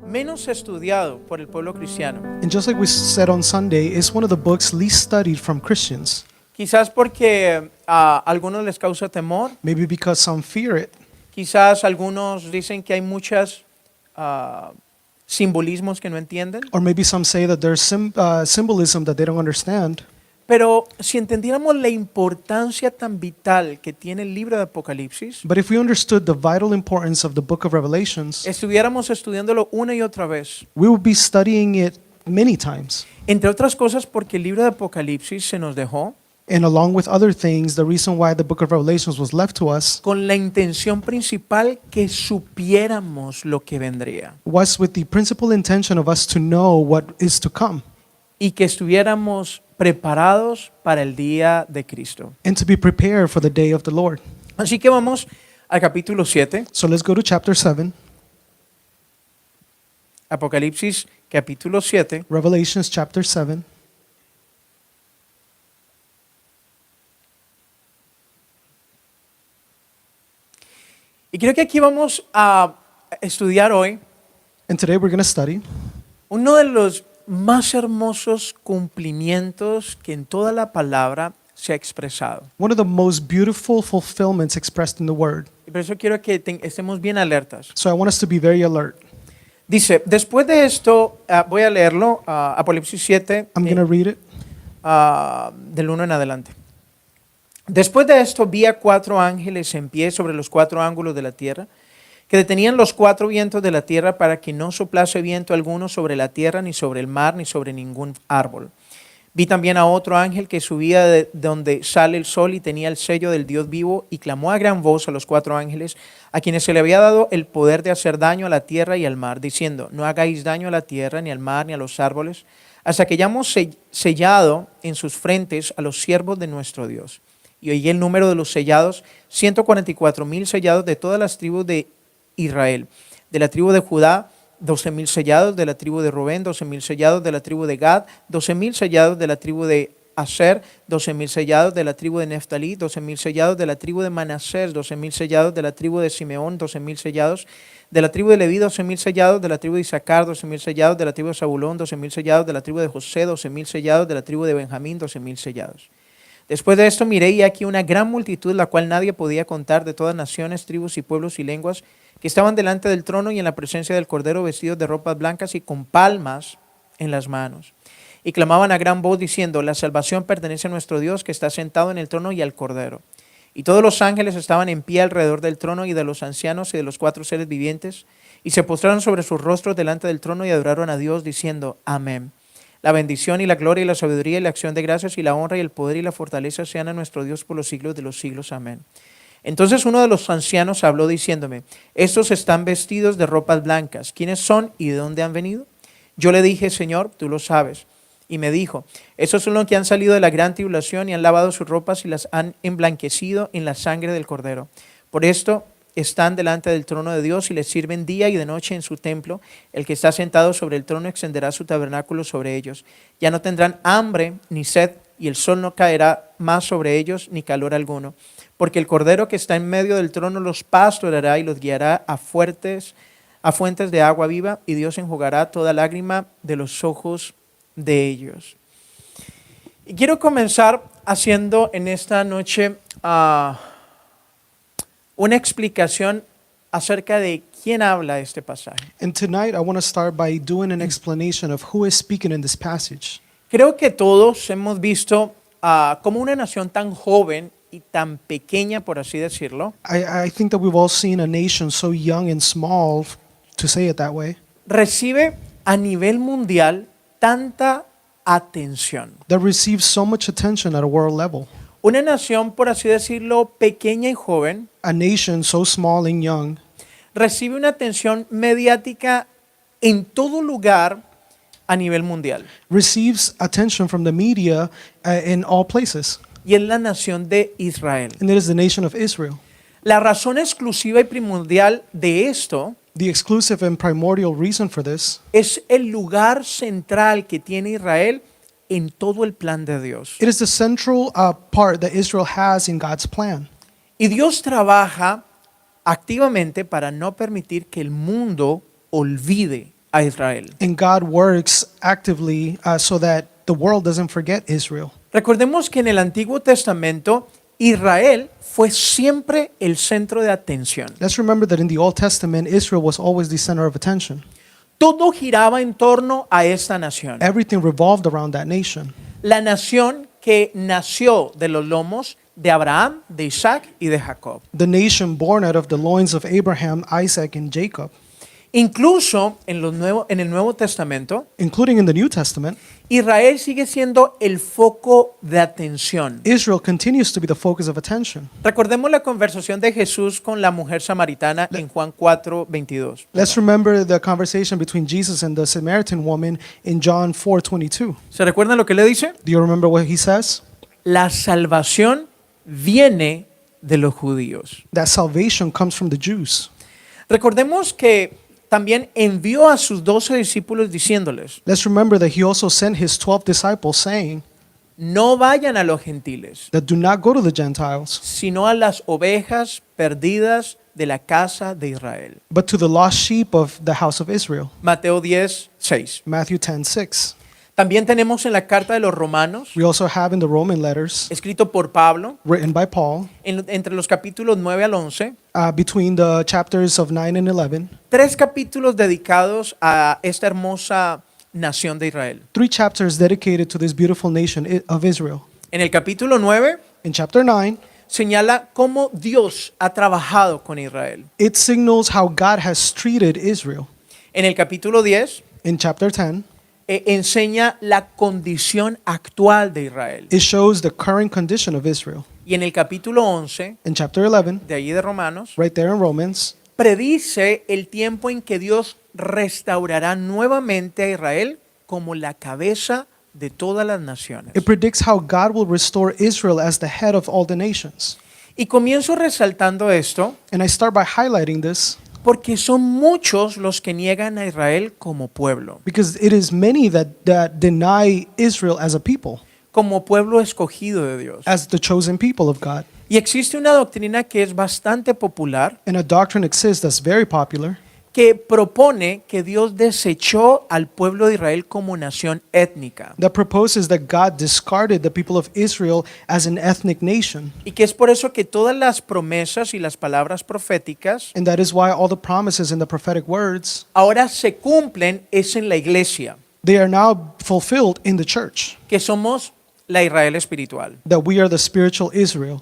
menos estudiado por el pueblo cristiano. And just like we said on Sunday, it's one of the books least studied from Christians. Quizás porque a algunos les causa temor, Maybe because some fear it. quizás algunos dicen que hay muchos simbolismos que no entienden. Or maybe some say that there's symbolism that they don't understand. Pero si entendiéramos la importancia tan vital que tiene el libro de Apocalipsis, But if we understood the vital importance of the book of Revelations, estuviéramos estudiándolo una y otra vez. we would be studying it many times. Entre otras cosas porque el libro de Apocalipsis se nos dejó And along with other things, the reason why the book of Revelations was left to us con la intención principal que supiéramos lo que vendría was with the principal intention of us to know what is to come y que estuviéramos preparados para el día de Cristo. and to be prepared for the day of the Lord. Así que vamos al capítulo 7, So let's go to chapter 7, Apocalipsis capítulo 7. Revelations chapter 7. Y creo que aquí vamos a estudiar hoy And today we're going to study uno de los más hermosos cumplimientos que en toda la palabra se ha expresado. one of the most beautiful fulfillments expressed in the Word. Y por eso quiero que estemos bien alertas. So I want us to be very alert. Dice, después de esto, voy a leerlo, Apocalipsis 7, I'm going to read it. del 1 en adelante. Después de esto vi a 4 ángeles en pie sobre los 4 ángulos de la tierra, que detenían los 4 vientos de la tierra para que no soplase viento alguno sobre la tierra, ni sobre el mar, ni sobre ningún árbol. Vi también a otro ángel que subía de donde sale el sol y tenía el sello del Dios vivo y clamó a gran voz a los 4 ángeles, a quienes se le había dado el poder de hacer daño a la tierra y al mar, diciendo, no hagáis daño a la tierra, ni al mar, ni a los árboles, hasta que hayamos sellado en sus frentes a los siervos de nuestro Dios. Y oí el número de los sellados, 144,000 sellados de todas las tribus de Israel. De la tribu de Judá, 12,000 sellados, de la tribu de Rubén, 12,000 sellados, de la tribu de Gad, 12,000 sellados, de la tribu de Aser, 12,000 sellados, de la tribu de Neftalí, 12,000 sellados, de la tribu de Manasés, 12,000 sellados, de la tribu de Simeón, 12,000 sellados, de la tribu de Leví, 12,000 sellados, de la tribu de Isaacar, 12,000 sellados, de la tribu de Zabulón, 12,000 sellados, de la tribu de José, 12,000 sellados, de la tribu de Benjamín, 12,000 sellados. Después de esto miré y aquí una gran multitud, la cual nadie podía contar, de todas naciones, tribus y pueblos y lenguas, que estaban delante del trono y en la presencia del Cordero, vestidos de ropas blancas y con palmas en las manos. Y clamaban a gran voz diciendo, la salvación pertenece a nuestro Dios que está sentado en el trono y al Cordero. Y todos los ángeles estaban en pie alrededor del trono y de los ancianos y de los 4 seres vivientes, y se postraron sobre sus rostros delante del trono y adoraron a Dios diciendo, amén. La bendición y la gloria y la sabiduría y la acción de gracias y la honra y el poder y la fortaleza sean a nuestro Dios por los siglos de los siglos. Amén. Entonces uno de los ancianos habló diciéndome, estos están vestidos de ropas blancas. ¿Quiénes son y de dónde han venido? Yo le dije, Señor, tú lo sabes. Y me dijo, estos son los que han salido de la gran tribulación y han lavado sus ropas y las han emblanquecido en la sangre del Cordero. Por esto están delante del trono de Dios y les sirven día y de noche en su templo. El que está sentado sobre el trono extenderá su tabernáculo sobre ellos. Ya no tendrán hambre ni sed, y el sol no caerá más sobre ellos, ni calor alguno. Porque el Cordero que está en medio del trono los pastoreará y los guiará a fuentes de agua viva, y Dios enjugará toda lágrima de los ojos de ellos. Y quiero comenzar haciendo en esta noche una explicación acerca de quién habla este pasaje. And tonight I want to start by doing an explanation of who is speaking in this passage. Creo que todos hemos visto como una nación tan joven y tan pequeña, por así decirlo, I think that we've all seen a nation so young and small, to say it that way, recibe a nivel mundial tanta atención. that receives so much attention at a world level. Una nación, por así decirlo, pequeña y joven, A nation so small and young recibe una atención mediática en todo lugar a nivel mundial. receives attention from the media in all places, Y es la nación de Israel. and it is the nation of Israel. La razón exclusiva y primordial de esto The exclusive and primordial reason for this es el lugar central que tiene Israel en todo el plan de Dios. it is the central part that Israel has in God's plan. Y Dios trabaja activamente para no permitir que el mundo olvide a Israel. And God works actively so that the world doesn't forget Israel. Recordemos que en el Antiguo Testamento Israel fue siempre el centro de atención. Let's remember that in the Old Testament, Israel was always the center of attention. Todo giraba en torno a esta nación. Everything revolved around that nation. La nación que nació de los lomos de Abraham, de Isaac y de Jacob. The nation born out of the loins of Abraham, Isaac, and Jacob. Incluso en el Nuevo Testamento, Including in the New Testament, Israel sigue siendo el foco de atención. Israel continues to be the focus of attention. Recordemos la conversación de Jesús con la mujer samaritana en Juan 4:22. Let's remember the conversation between Jesus and the Samaritan woman in John 4:22. ¿Se recuerdan lo que le dice? Do you remember what he says? La salvación viene de los judíos. That salvation comes from the Jews. Recordemos que también envió a sus 12 discípulos diciéndoles, Let's remember that he also sent his 12 disciples saying no vayan a los gentiles, that do not go to the Gentiles, sino a las ovejas perdidas de la casa de Israel. but to the lost sheep of the house of Israel. Mateo 10:6. Matthew 10:6. También tenemos en la carta de los Romanos, We also have in the Roman letters escrito por Pablo, written by Paul entre los capítulos 9 al 11, between the chapters of 9 and 11, 3 capítulos dedicados a esta hermosa nación de Israel. 3 chapters dedicated to this beautiful nation of Israel. En el capítulo 9 In chapter 9, señala cómo Dios ha trabajado con Israel. it signals how God has treated Israel. En el capítulo 10 In chapter 10, enseña la condición actual de Israel. it shows the current condition of Israel. Y en el capítulo 11, In chapter 11, de allí de Romanos, right there in Romans, predice el tiempo en que Dios restaurará nuevamente a Israel como la cabeza de todas las naciones. it predicts how God will restore Israel as the head of all the nations. Y comienzo resaltando esto And I start by highlighting this porque son muchos los que niegan a Israel como pueblo, because it is many that deny Israel as a people, como pueblo escogido de Dios. as the chosen people of God. Y existe una doctrina que es bastante popular And a doctrine exists that's very popular que propone que Dios desechó al pueblo de Israel como nación étnica that proposes that God discarded the people of Israel as an ethnic nation. y que es por eso que todas las promesas y las palabras proféticas And that is why all the promises and the prophetic words, ahora se cumplen es en la iglesia, they are now fulfilled in the church, que somos la Israel espiritual. that we are the spiritual Israel.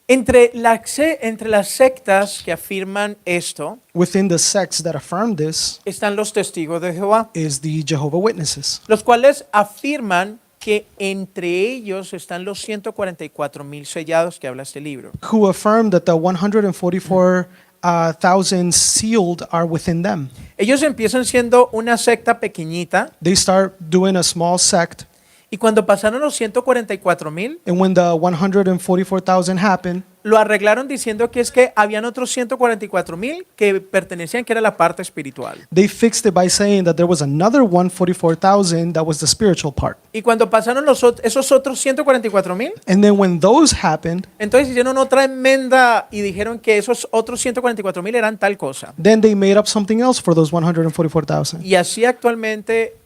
Entre las sectas que afirman esto Within the sects that affirm this están los testigos de Jehová, is the Jehovah Witnesses, los cuales afirman que entre ellos están los 144,000 sellados que habla este libro. who affirm that the 144,000 sealed are within them. Ellos empiezan siendo una secta pequeñita They start doing a small sect, y cuando pasaron los 144,000 and when the 144,000 happened, lo arreglaron diciendo que es que habían otros 144,000 que pertenecían, que era la parte espiritual. they fixed it by saying that there was another 144,000 that was the spiritual part. Y cuando pasaron esos otros 144,000, And then when those happened, entonces hicieron otra enmienda y dijeron que esos otros 144,000 eran tal cosa. then they made up something else for those 144,000. Y así actualmente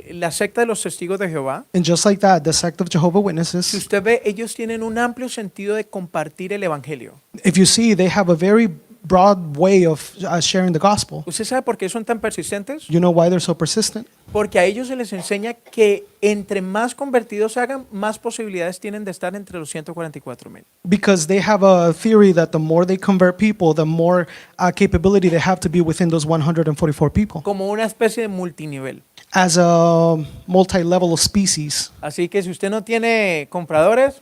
la secta de los testigos de Jehová, And just like that, the sect of Jehovah si Witnesses, usted ve, ellos tienen un amplio sentido de compartir el evangelio. if you see, they have a very broad way of sharing the gospel. ¿Usted sabe por qué son tan persistentes? You know why they're so persistent? Porque a ellos se les enseña que entre más convertidos hagan, más posibilidades tienen de estar entre los 144,000. Because they have a theory that the more they convert people, the more capability they have to be within those 144 people, Como una especie de multinivel. as a multi-level species. Así que si usted no tiene compradores,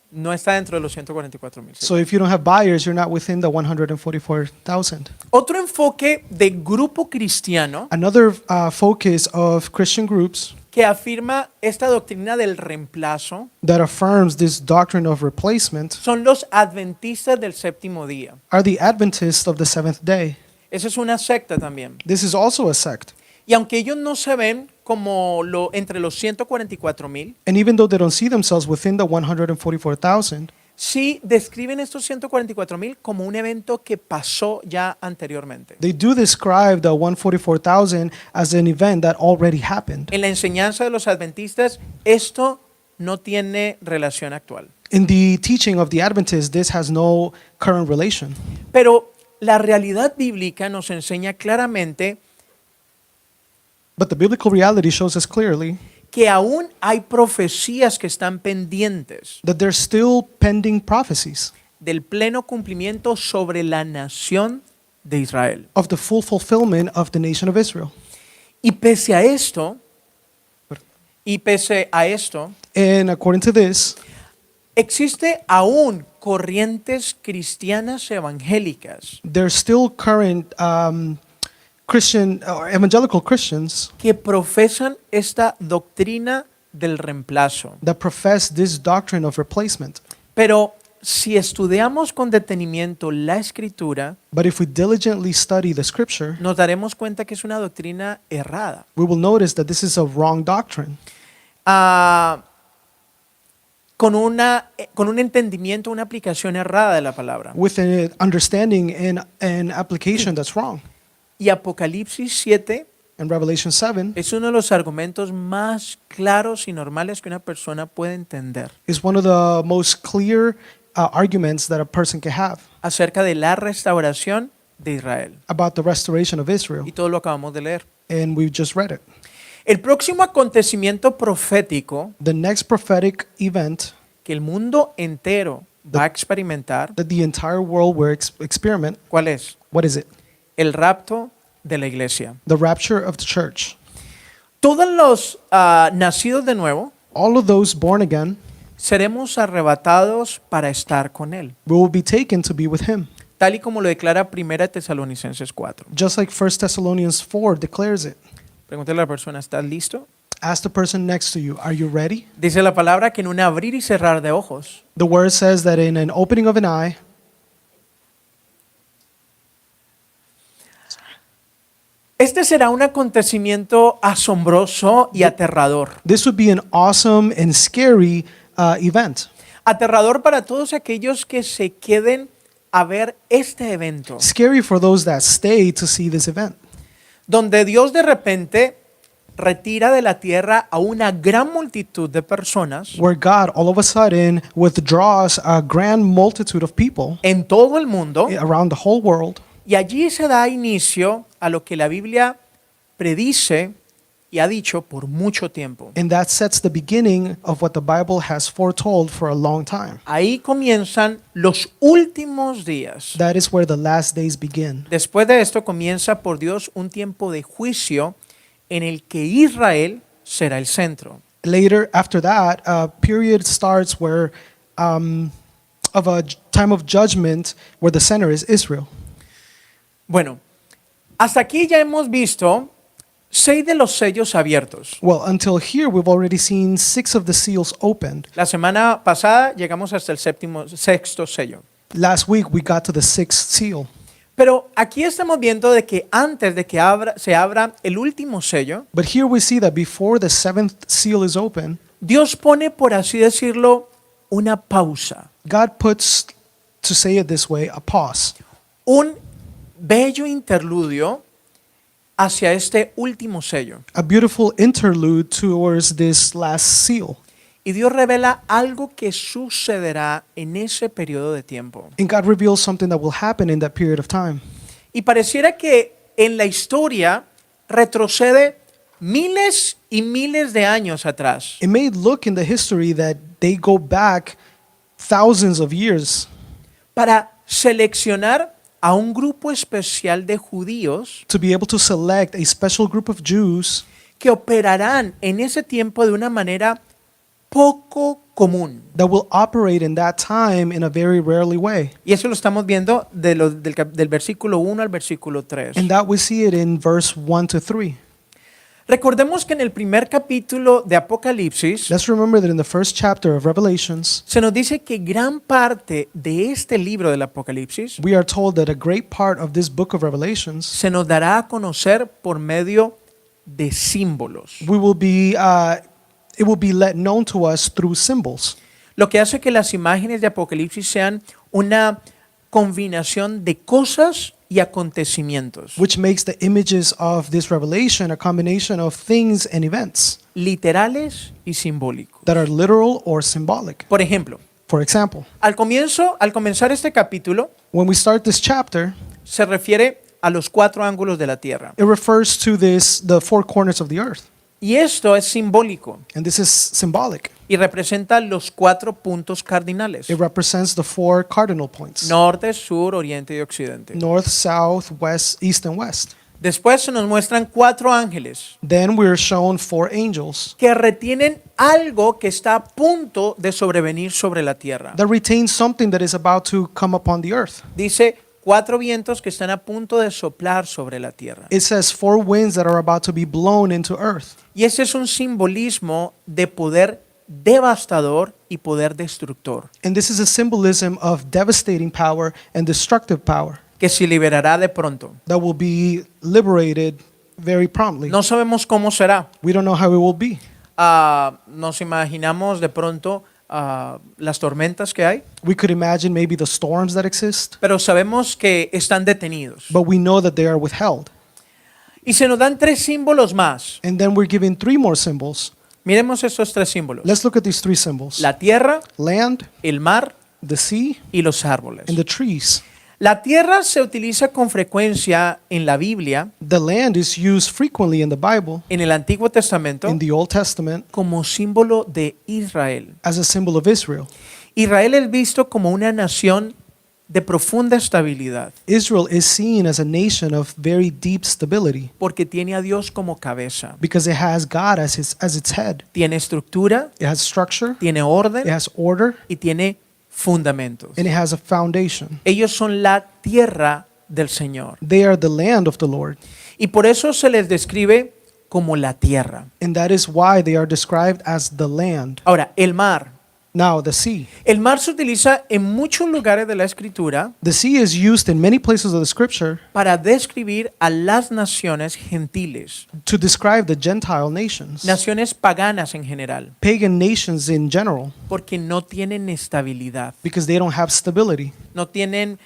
no está dentro de los 144,000. So if you don't have buyers, you're not within the 144,000. Otro enfoque de grupo cristiano Another focus of Christian groups que afirma esta doctrina del reemplazo that affirms this doctrine of replacement son los adventistas del séptimo día. are the Adventists of the seventh day. Esa es una secta también. This is also a sect. Y aunque ellos no se ven como entre los 144,000, And even though they don't see themselves within the 144,000, sí describen estos 144,000 como un evento que pasó ya anteriormente. They do describe the 144,000 as an event that already happened. En la enseñanza de los adventistas, esto no tiene relación actual. In the teaching of the Adventists, this has no current relation. Pero la realidad bíblica nos enseña claramente But the biblical reality shows us clearly que aún hay profecías que están pendientes that there's still pending prophecies del pleno cumplimiento sobre la nación de Israel. of the full fulfillment of the nation of Israel. Y pese a esto, And according to this, existe aún corrientes cristianas evangélicas there's still current Christian or evangelical Christians que profesan esta doctrina del reemplazo. that profess this doctrine of replacement. Pero si estudiamos con detenimiento la escritura, But if we diligently study the scripture, nos daremos cuenta que es una doctrina errada. we will notice that this is a wrong doctrine Con un entendimiento, una aplicación errada de la palabra. with an understanding and an application that's wrong. Y Apocalipsis 7 In Revelation 7 es uno de los argumentos más claros y normales que una persona puede entender is one of the most clear arguments that a person can have acerca de la restauración de Israel. about the restoration of Israel. Y todo lo acabamos de leer. And we've just read it. El próximo acontecimiento profético The next prophetic event que el mundo entero va a experimentar, that the entire world will experiment, ¿cuál es? what is it? El rapto de la iglesia. The rapture of the church. Todos los nacidos de nuevo All of those born again seremos arrebatados para estar con Él, will be taken to be with him. tal y como lo declara 1 Tesalonicenses 4. Just like 1 Thessalonians 4 declares it. Pregúntale a la persona, ¿estás listo? Ask the person next to you, are you ready? Dice la palabra que en un abrir y cerrar de ojos, The word says that in an opening of an eye, este será un acontecimiento asombroso y aterrador. this would be an awesome and scary event. Aterrador para todos aquellos que se queden a ver este evento, Scary for those that stay to see this event, donde Dios de repente retira de la tierra a una gran multitud de personas where God all of a sudden withdraws a grand multitude of people en todo el mundo, around the whole world. y allí se da inicio a lo que la Biblia predice y ha dicho por mucho tiempo. And that sets the beginning of what the Bible has foretold for a long time. Ahí comienzan los últimos días. That is where the last days begin. Después de esto comienza por Dios un tiempo de juicio en el que Israel será el centro. Later, after that, a period starts where of a time of judgment where the center is Israel. Bueno, hasta aquí ya hemos visto 6 de los sellos abiertos. Well, until here, we've already seen 6 of the seals opened. La semana pasada llegamos hasta el sexto sello. Last week, we got to the 6th seal. Pero aquí estamos viendo de que antes de que se abra el último sello, But here we see that before the 7th seal is open, Dios pone, por así decirlo, una pausa, God puts, to say it this way, a pause, un bello interludio hacia este último sello. a beautiful interlude towards this last seal. Y Dios revela algo que sucederá en ese periodo de tiempo. And God reveals something that will happen in that period of time. Y pareciera que en la historia retrocede miles y miles de años atrás. It may look in the history that they go back thousands of years Para seleccionar a un grupo especial de judíos to be able to select a special group of Jews que operarán en ese tiempo de una manera poco común. that will operate in that time in a very rarely way. Y eso lo estamos viendo del versículo 1 al versículo 3. And that we see it in verse 1 to 3. Recordemos que en el primer capítulo de Apocalipsis Let's remember that in the first chapter of Revelations, se nos dice que gran parte de este libro del Apocalipsis we are told that a great part of this book of Revelations se nos dará a conocer por medio de símbolos. it will be let known to us through symbols. lo que hace que las imágenes de Apocalipsis sean una combinación de cosas y acontecimientos, which makes the images of this revelation a combination of things and events literales y simbólicos. that are literal or symbolic. Por ejemplo, For example, al comenzar este capítulo, when we start this chapter, se refiere a los 4 ángulos de la tierra. it refers to the four corners of the earth. Y esto es simbólico And this is symbolic. y representa los 4 puntos cardinales: It represents the four cardinal points: norte, sur, oriente y occidente. north, south, west, east, and west. Después se nos muestran 4 ángeles Then we're shown four angels que retienen algo que está a punto de sobrevenir sobre la tierra. that retain something that is about to come upon the earth. Dice 4 vientos que están a punto de soplar sobre la tierra. It says four winds that are about to be blown into earth. Y ese es un simbolismo de poder devastador y poder destructor And this is a symbolism of devastating power and destructive power que se liberará de pronto. that will be liberated very promptly. No sabemos cómo será. We don't know how it will be. Nos imaginamos de pronto las tormentas que hay, We could imagine maybe the storms that exist, pero sabemos que están detenidos. but we know that they are withheld. Y se nos dan 3 símbolos más. And then we're given three more symbols. Miremos estos 3 símbolos: Let's look at these three symbols: la tierra, land, el mar the sea, y los árboles. and the trees. La tierra se utiliza con frecuencia en la Biblia, The land is used frequently in the Bible, en el Antiguo Testamento, in the Old Testament, como símbolo de Israel. as a symbol of Israel. Israel es visto como una nación de profunda estabilidad, Israel is seen as a nation of very deep stability porque tiene a Dios como cabeza. because it has God as its head. Tiene estructura, It has structure, tiene it orden has order, y tiene fundamentos. and it has a foundation. Ellos son la tierra del Señor. They are the land of the Lord, Y por eso se les describe como la tierra. and that is why they are described as the land. Ahora, el mar. Now, the sea. El mar se utiliza en muchos lugares de la Escritura The sea is used in many places of the scripture para describir a las naciones gentiles, to describe the Gentile nations, naciones paganas en general, pagan nations in general, porque no tienen estabilidad, because they don't have stability. no tienen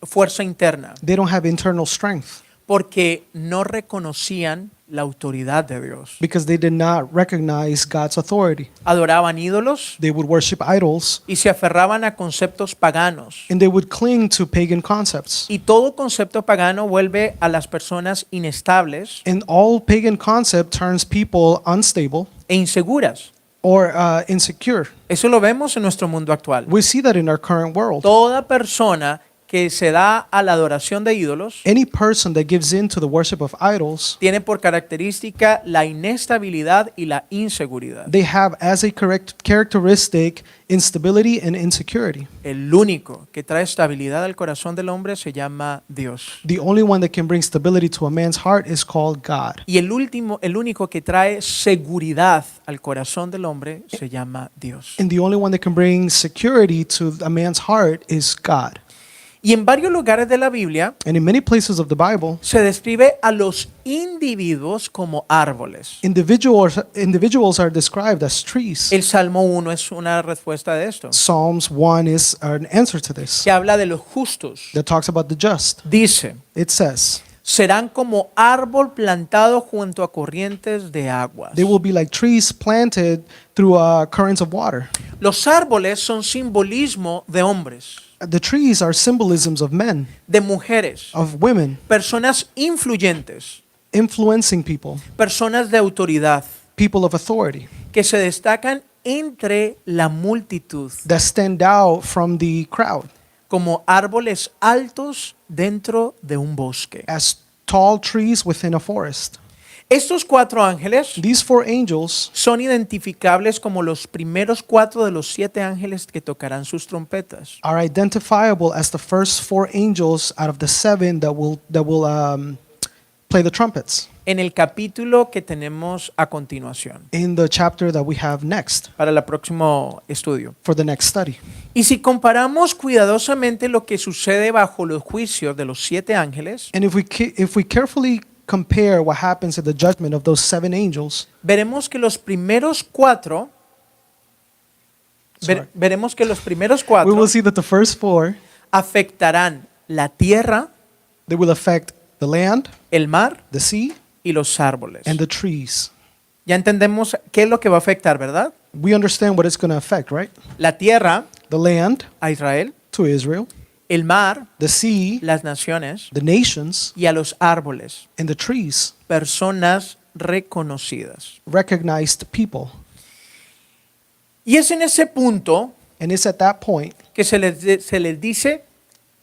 fuerza interna, They don't have internal strength porque no reconocían la autoridad de Dios. because they did not recognize God's authority. Adoraban ídolos They would worship idols y se aferraban a conceptos paganos. and they would cling to pagan concepts. Y todo concepto pagano vuelve a las personas inestables And all pagan concept turns people unstable e inseguras. or insecure. Eso lo vemos en nuestro mundo actual. We see that in our current world. Toda persona que se da a la adoración de ídolos Any person that gives in to the worship of idols, tiene por característica la inestabilidad y la inseguridad. they have as a correct characteristic instability and insecurity. El único que trae estabilidad al corazón del hombre se llama Dios. The only one that can bring stability to a man's heart is called God. Y el único que trae seguridad al corazón del hombre se llama Dios. And the only one that can bring security to a man's heart is God. Y en varios lugares de la Biblia And in many places of the Bible, se describe a los individuos como árboles. individuals are described as trees. El Salmo 1 es una respuesta de esto, Psalms 1 is an answer to this que habla de los justos. that talks about the just. Dice: It says, serán como árbol plantado junto a corrientes de aguas. they will be like trees planted through currents of water. Los árboles son simbolismo de hombres, The trees are symbolisms of men, de mujeres, of women, personas influyentes, influencing people, personas de autoridad people of authority, que se destacan entre la multitud, that stand out from the crowd como árboles altos dentro de un bosque. as tall trees within a forest. Estos 4 ángeles These four angels son identificables como los primeros 4 de los 7 ángeles que tocarán sus trompetas. are identifiable as the first four angels out of the seven that will play the trumpets En el capítulo que tenemos a continuación, in the chapter that we have next para el próximo estudio. for the next study. Y si comparamos cuidadosamente lo que sucede bajo los juicios de los 7 ángeles, And if we carefully compare what happens at the judgment of those seven angels, veremos que los primeros 4 Sorry. veremos que los primeros We 4 will see that the first 4, afectarán la tierra, they will affect the land, el mar the sea, y los árboles. and the trees. Ya entendemos qué es lo que va a afectar, ¿verdad? We understand what it's going to affect, right? La tierra The land a Israel, to Israel, el mar, the sea, las naciones the nations, y a los árboles, and the trees. personas reconocidas. Recognized people. Y es en ese punto And it's at that point que se les dice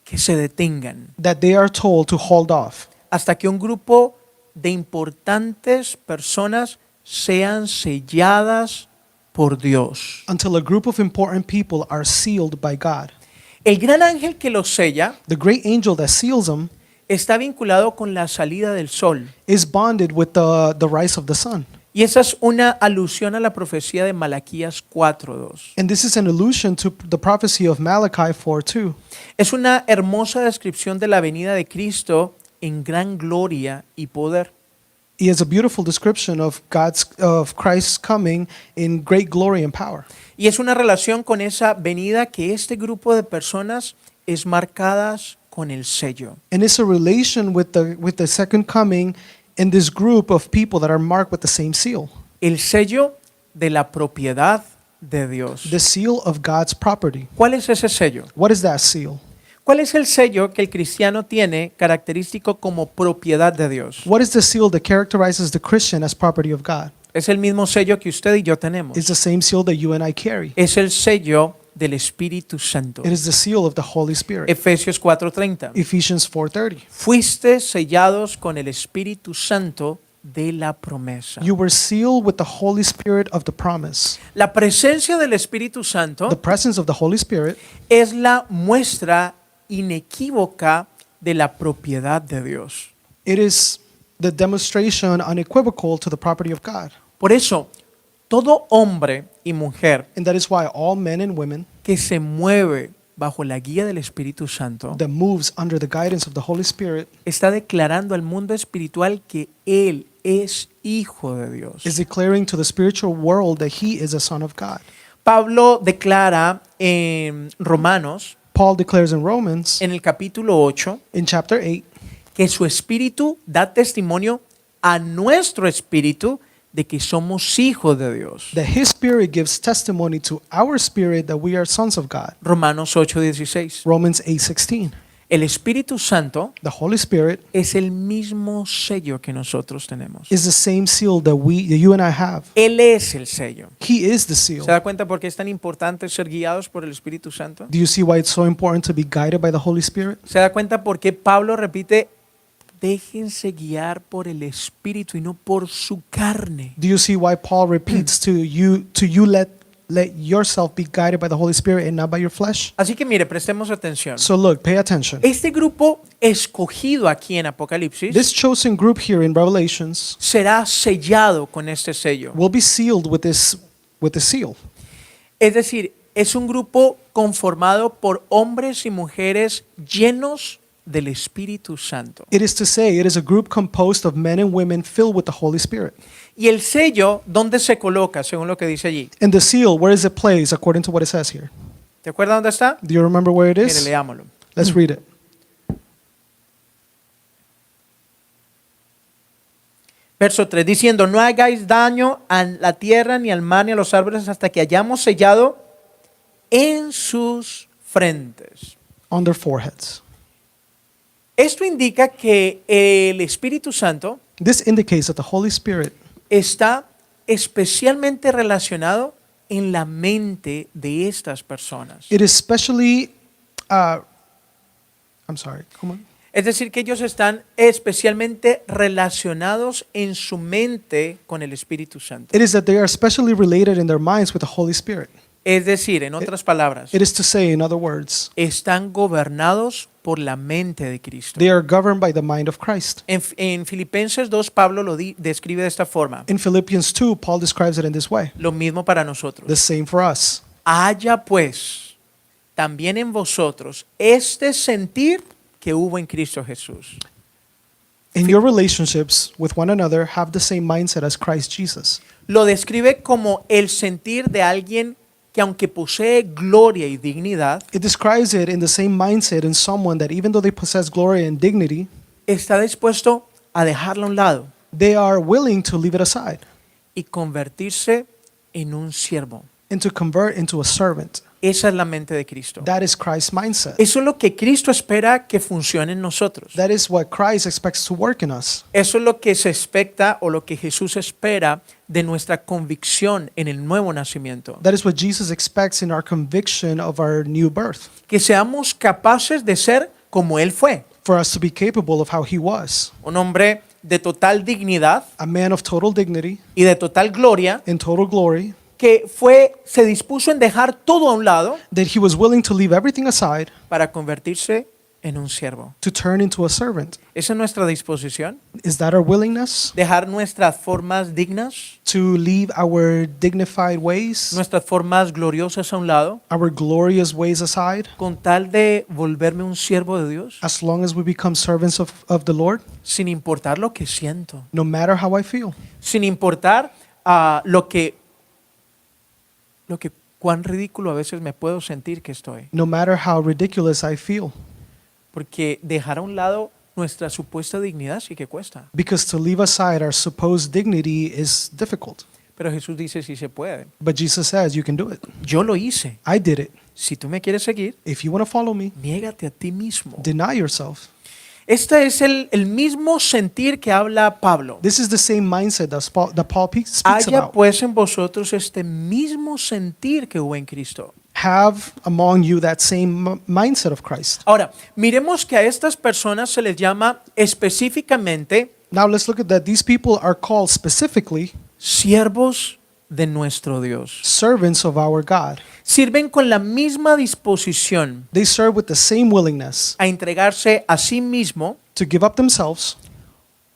que se detengan that they are told to hold off hasta que un grupo de importantes personas sean selladas por Dios. until a group of important people are sealed by God. El gran ángel que los sella The great angel that seals them está vinculado con la salida del sol. is bonded with the rise of the sun. Y esa es una alusión a la profecía de Malaquías 4:2. And this is an allusion to the prophecy of Malachi 4:2. Es una hermosa descripción de la venida de Cristo en gran gloria y poder. He has a beautiful description of Christ's coming in great glory and power. Y es una relación con esa venida que este grupo de personas es marcadas con el sello. And it's a relation with the second coming in this group of people that are marked with the same seal. El sello de la propiedad de Dios. The seal of God's property. ¿Cuál es ese sello? What is that seal? ¿Cuál es el sello que el cristiano tiene característico como propiedad de Dios? What is the seal that characterizes the Christian as property of God? Es el mismo sello que usted y yo tenemos. It's the same seal that you and I carry. Es el sello del Espíritu Santo. It is the seal of the Holy Spirit. Efesios 4:30. Ephesians 4:30. Fuiste sellados con el Espíritu Santo de la promesa. You were sealed with the Holy Spirit of the promise. La presencia del Espíritu Santo The presence of the Holy Spirit es la muestra inequívoca de la propiedad de Dios. it is the demonstration unequivocal to the property of God. Por eso, todo hombre y mujer And that is why all men and women que se mueve bajo la guía del Espíritu Santo that moves under the guidance of the Holy Spirit está declarando al mundo espiritual que Él es hijo de Dios. is declaring to the spiritual world that he is a son of God. Pablo declara en Romanos, Paul declares in Romans en el capítulo 8, in chapter 8 que su espíritu da testimonio a nuestro espíritu de que somos hijos de Dios. that his spirit gives testimony to our spirit that we are sons of God. Romanos 8:16. Romans 8:16. El Espíritu Santo The Holy Spirit es el mismo sello que nosotros tenemos. is the same seal that you and I have. Él es el sello. He is the seal. ¿Se da cuenta por qué es tan importante ser guiados por el Espíritu Santo? Do you see why it's so important to be guided by the Holy Spirit? ¿Se da cuenta por qué Pablo repite, déjense guiar por el Espíritu y no por su carne? Do you see why Paul repeats to you let yourself be guided by the Holy Spirit and not by your flesh? Así que mire, prestemos atención. So look, pay attention. Este grupo escogido aquí en Apocalipsis This chosen group here in Revelations será sellado con este sello. will be sealed with this seal. Es decir, es un grupo conformado por hombres y mujeres llenos del Espíritu Santo. It is to say, it is a group composed of men and women filled with the Holy Spirit. Y el sello, ¿dónde se coloca, según lo que dice allí? And the seal, where is it placed according to what it says here? ¿Te acuerdas dónde está? Do you remember where it Mire, is? leámoslo. Let's read it. Verso 3, diciendo, no hagáis daño a la tierra, ni al mar, ni a los árboles, hasta que hayamos sellado en sus frentes. On their foreheads. Esto indica que el Espíritu Santo This indicates that the Holy Spirit está especialmente relacionado en la mente de estas personas. it is especially I'm sorry, come on. Es decir, que ellos están especialmente relacionados en su mente con el Espíritu Santo. It is that they are especially related in their minds with the Holy Spirit. Es decir, en otras palabras, It is to say, in other words, están gobernados por la mente de Cristo. they are governed by the mind of Christ. En Filipenses 2, Pablo lo describe de esta forma. In Philippians 2, Paul describes it in this way. Lo mismo para nosotros. The same for us. Haya pues también en vosotros este sentir que hubo en Cristo Jesús. In your relationships with one another, have the same mindset as Christ Jesus. Lo describe como el sentir de alguien que aunque posee gloria y dignidad, It describes it in the same mindset in someone that even though they possess glory and dignity, está dispuesto a dejarla a un lado they are willing to leave it aside y convertirse en un siervo. and to convert into a servant. Esa es la mente de Cristo. That is Christ's mindset. Eso es lo que Cristo espera que funcione en nosotros. That is what Christ expects to work in us. Eso es lo que se expecta o lo que Jesús espera de nuestra convicción en el nuevo nacimiento. That is what Jesus expects in our conviction of our new birth, Que seamos capaces de ser como Él fue. for us to be capable of how he was, Un hombre de total dignidad a man of total dignity y de total gloria, and total glory, que se dispuso en dejar todo a un lado that he was willing to leave everything aside para convertirse en un siervo. to turn into a servant. ¿Esa es nuestra disposición? Is that our willingness Dejar nuestras formas dignas, to leave our dignified ways, nuestras formas gloriosas a un lado, our glorious ways aside, con tal de volverme un siervo de Dios, as long as we become servants of the Lord, sin importar lo que siento, no matter how I feel, sin importar lo que cuán ridículo a veces me puedo sentir que estoy. no matter how ridiculous I feel? Porque dejar a un lado nuestra supuesta dignidad sí que cuesta. Because to leave aside our supposed dignity is difficult. Pero Jesús dice sí se puede. But Jesus says you can do it. Yo lo hice. I did it. Si tú me quieres seguir, If you want to follow me, niégate a ti mismo. deny yourself. Este es el mismo sentir que habla Pablo. This is the same mindset that Paul speaks Haya about. pues en vosotros este mismo sentir que hubo en Cristo. Have among you that same mindset of Christ. Ahora, miremos que a estas personas se les llama específicamente Now let's look at that. These people are called specifically siervos de nuestro Dios. servants of our God. Sirven con la misma disposición They serve with the same willingness a entregarse a sí mismo to give up themselves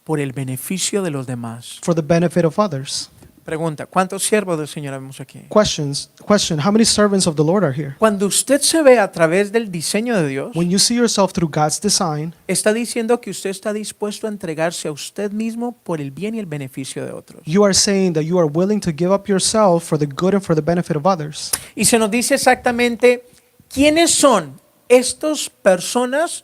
por el beneficio de los demás. for the benefit of others. Pregunta, ¿cuántos siervos del Señor vemos aquí? Question, how many servants of the Lord are here? Cuando usted se ve a través del diseño de Dios, When you see yourself through God's design, está diciendo que usted está dispuesto a entregarse a usted mismo por el bien y el beneficio de otros. you are saying that you are willing to give up yourself for the good and for the benefit of others. Y se nos dice exactamente quiénes son estas personas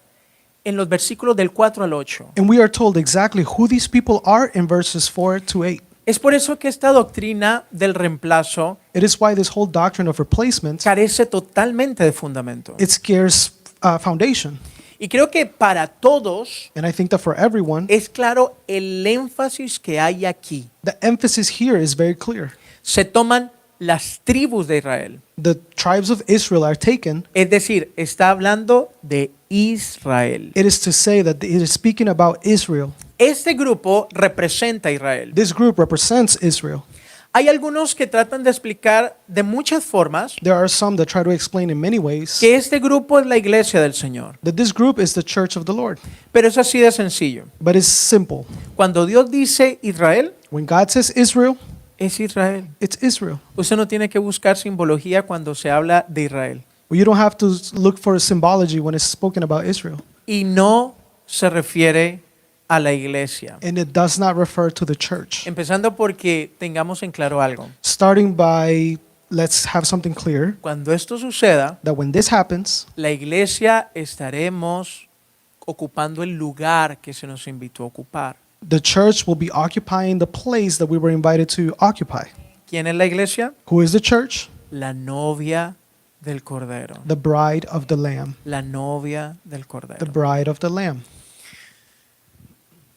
en los versículos del 4 al 8. And we are told exactly who these people are in verses 4 to 8. Es por eso que esta doctrina del reemplazo It is why this whole doctrine of replacement, carece totalmente de fundamento. it scarce foundation. Y creo que para todos And I think that for everyone, es claro el énfasis que hay aquí. the emphasis here is very clear. Se toman las tribus de Israel. The tribes of Israel are taken. Es decir, está hablando de Israel. It is to say that it is speaking about Israel. Este grupo representa a Israel. This group represents Israel. Hay algunos que tratan de explicar de muchas formas There are some that try to explain in many ways que este grupo es la iglesia del Señor. that this group is the church of the Lord. Pero es así de sencillo. But it's simple. Cuando Dios dice Israel, When God says Israel, es Israel. it's Israel. Usted no tiene que buscar simbología cuando se habla de Israel. Well, you don't have to look for symbology when it's spoken about Israel. Y no se refiere a la iglesia. And it does not refer to the church. Empezando porque tengamos en claro algo. Starting by, let's have something clear, Cuando esto suceda, that when this happens, la iglesia estaremos ocupando el lugar que se nos invitó a ocupar. the church will be occupying the place that we were invited to occupy. ¿Quién es la iglesia? Who is the church? La novia del Cordero. The bride of the Lamb. La novia del The Cordero. bride of the Lamb.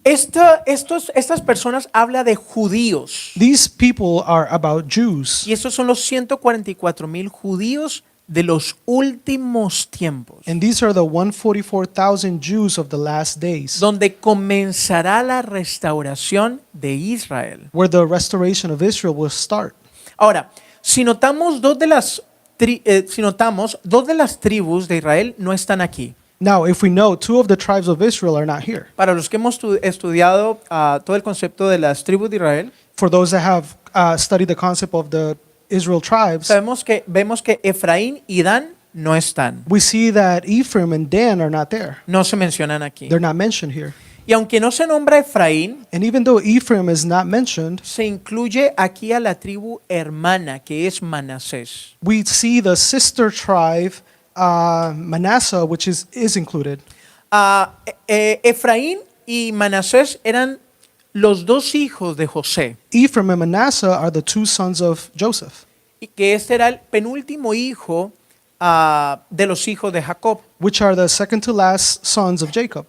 Estas personas habla de judíos. These people are about Jews. Y estos son los 144,000 judíos de los últimos tiempos, And these are the 144,000 Jews of the last days, donde comenzará la restauración de Israel. where the restoration of Israel will start. Ahora, si notamos dos de las tribus de Israel no están aquí. Now, if we know, 2 of the tribes of Israel are not here. Para los que hemos estudiado todo el concepto de las tribus de Israel, For those that have studied the concept of the Israel tribes, vemos que Efraín y Dan no están. we see that Ephraim and Dan are not there. No se mencionan aquí. They're not mentioned here. Y aunque no se nombra Efraín, And even though Ephraim is not mentioned, se incluye aquí a la tribu hermana, que es Manasés. we see the sister tribe, Manasseh, which is included. Efraín y Manasés eran los dos hijos de José, Ephraim and Manasseh are the two sons of Joseph, y que este era el penúltimo hijo de los hijos de Jacob. which are the second to last sons of Jacob.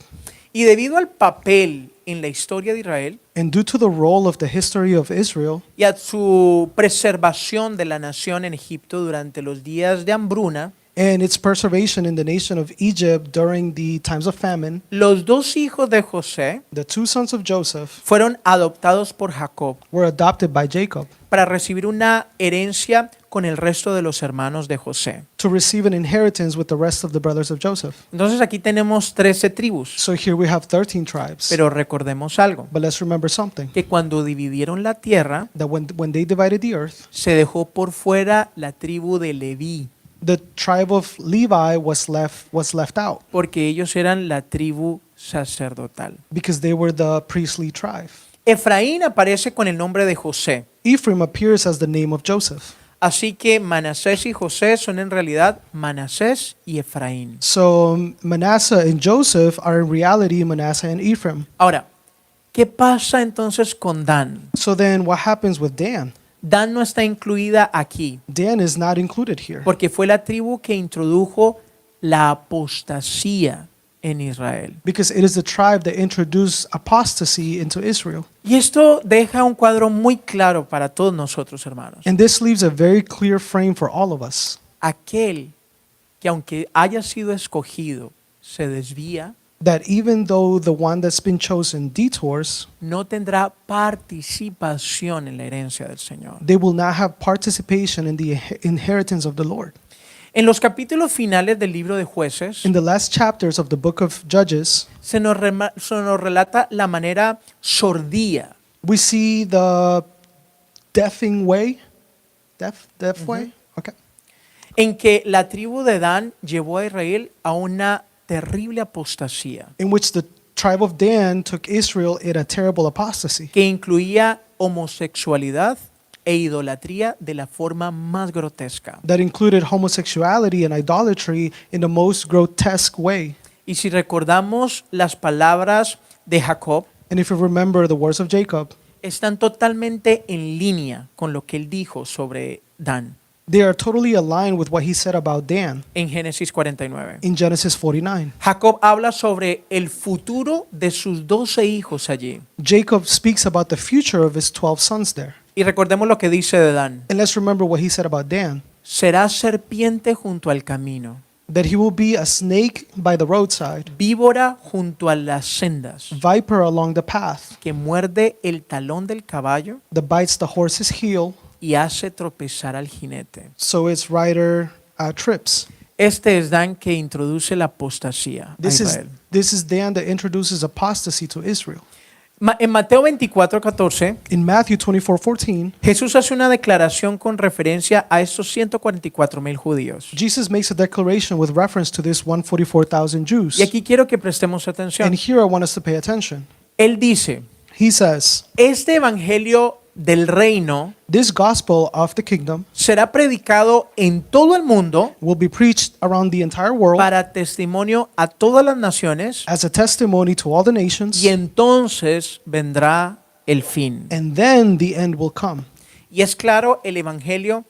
Y debido al papel en la historia de Israel And due to the role of the history of Israel y a su preservación de la nación en Egipto durante los días de hambruna, and its preservation in the nation of Egypt during the times of famine, los dos hijos de José the two sons of Joseph fueron adoptados por Jacob were adopted by Jacob para recibir una herencia con el resto de los hermanos de José. to receive an inheritance with the rest of the brothers of Joseph. Entonces aquí tenemos 13 tribus, So here we have 13 tribes. pero recordemos algo, But let's remember something, que cuando dividieron la tierra, that when they divided the earth, se dejó por fuera la tribu de Leví, the tribe of Levi was left out porque ellos eran la tribu sacerdotal. because they were the priestly tribe. Efraín aparece con el nombre de José, Ephraim appears as the name of Joseph. así que Manasés y José son en realidad Manasés y Efraín. So Manasseh and Joseph are in reality Manasseh and Ephraim. Ahora, ¿qué pasa entonces con Dan? So then what happens with Dan? Dan no está incluida aquí, Dan is not included here porque fue la tribu que introdujo la apostasía en Israel. because it is the tribe that introduced apostasy into Israel. Y esto deja un cuadro muy claro para todos nosotros, hermanos. And this leaves a very clear frame for all of us. Aquel que aunque haya sido escogido, se desvía, That even though the one that's been chosen detours, no tendrá participación en la herencia del Señor. they will not have participation in the inheritance of the Lord. En los capítulos finales del libro de Jueces, In the last chapters of the book of Judges, se nos relata la manera sordía we see the deafing way. Deaf way? Okay. en que la tribu de Dan llevó a Israel a una terrible apostasía In which the tribe of Dan took Israel in a terrible apostasy que incluía homosexualidad e idolatría de la forma más grotesca. that included homosexuality and idolatry in the most grotesque way. Y si recordamos las palabras de Jacob, And if you remember the words of Jacob, están totalmente en línea con lo que él dijo sobre Dan they are totally aligned with what he said about Dan en Génesis 49. in Genesis 49. Jacob habla sobre el futuro de sus 12 hijos allí. Jacob speaks about the future of his 12 sons there. Y recordemos lo que dice de Dan. And let's remember what he said about Dan, Será serpiente junto al camino, that he will be a snake by the roadside, víbora junto a las sendas, viper along the path, que muerde el talón del caballo that bites the horse's heel, y hace tropezar al jinete. so its rider trips. Este es Dan que introduce la apostasía a Israel. This is Dan that introduces apostasy to Israel. En Mateo 24:14, In Matthew 24:14, Jesús hace una declaración con referencia a estos 144,000 judíos. Jesus makes a declaration with reference to this 144,000 Jews. Y aquí quiero que prestemos atención. And here I want us to pay attention. Él dice, He says, este evangelio del reino this gospel of the kingdom será predicado en todo el mundo will be preached around the entire world para testimonio a todas las naciones as a testimony to all the nations, y entonces vendrá el fin. and then the end will come. Y es claro, el evangelio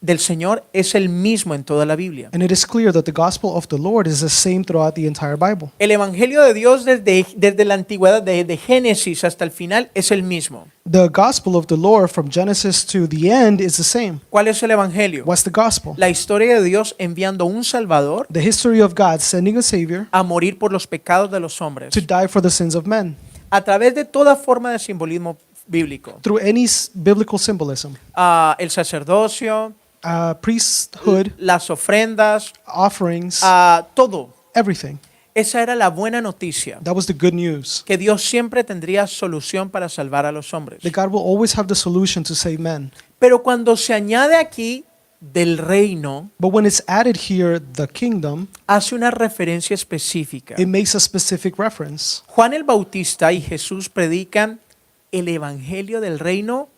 del Señor es el mismo en toda la Biblia. And it is clear that the gospel of the Lord is the same throughout the entire Bible. El evangelio de Dios desde la antigüedad, de Génesis hasta el final, es el mismo. The gospel of the Lord from Genesis to the end is the same. ¿Cuál es el evangelio? What's the gospel? La historia de Dios enviando un Salvador The history of God sending a Savior a morir por los pecados de los hombres. to die for the sins of men A través de toda forma de simbolismo bíblico. through any biblical symbolism. El sacerdocio, Priesthood, las ofrendas, offerings, todo. everything. Esa era la buena noticia, That was the good news. que Dios siempre tendría solución para salvar a los hombres. That God will always have the solution to save men. Pero cuando se añade aquí del reino, But when it's added here, the kingdom, hace una referencia específica. it makes a specific reference. Juan el Bautista y Jesús predican el evangelio del reino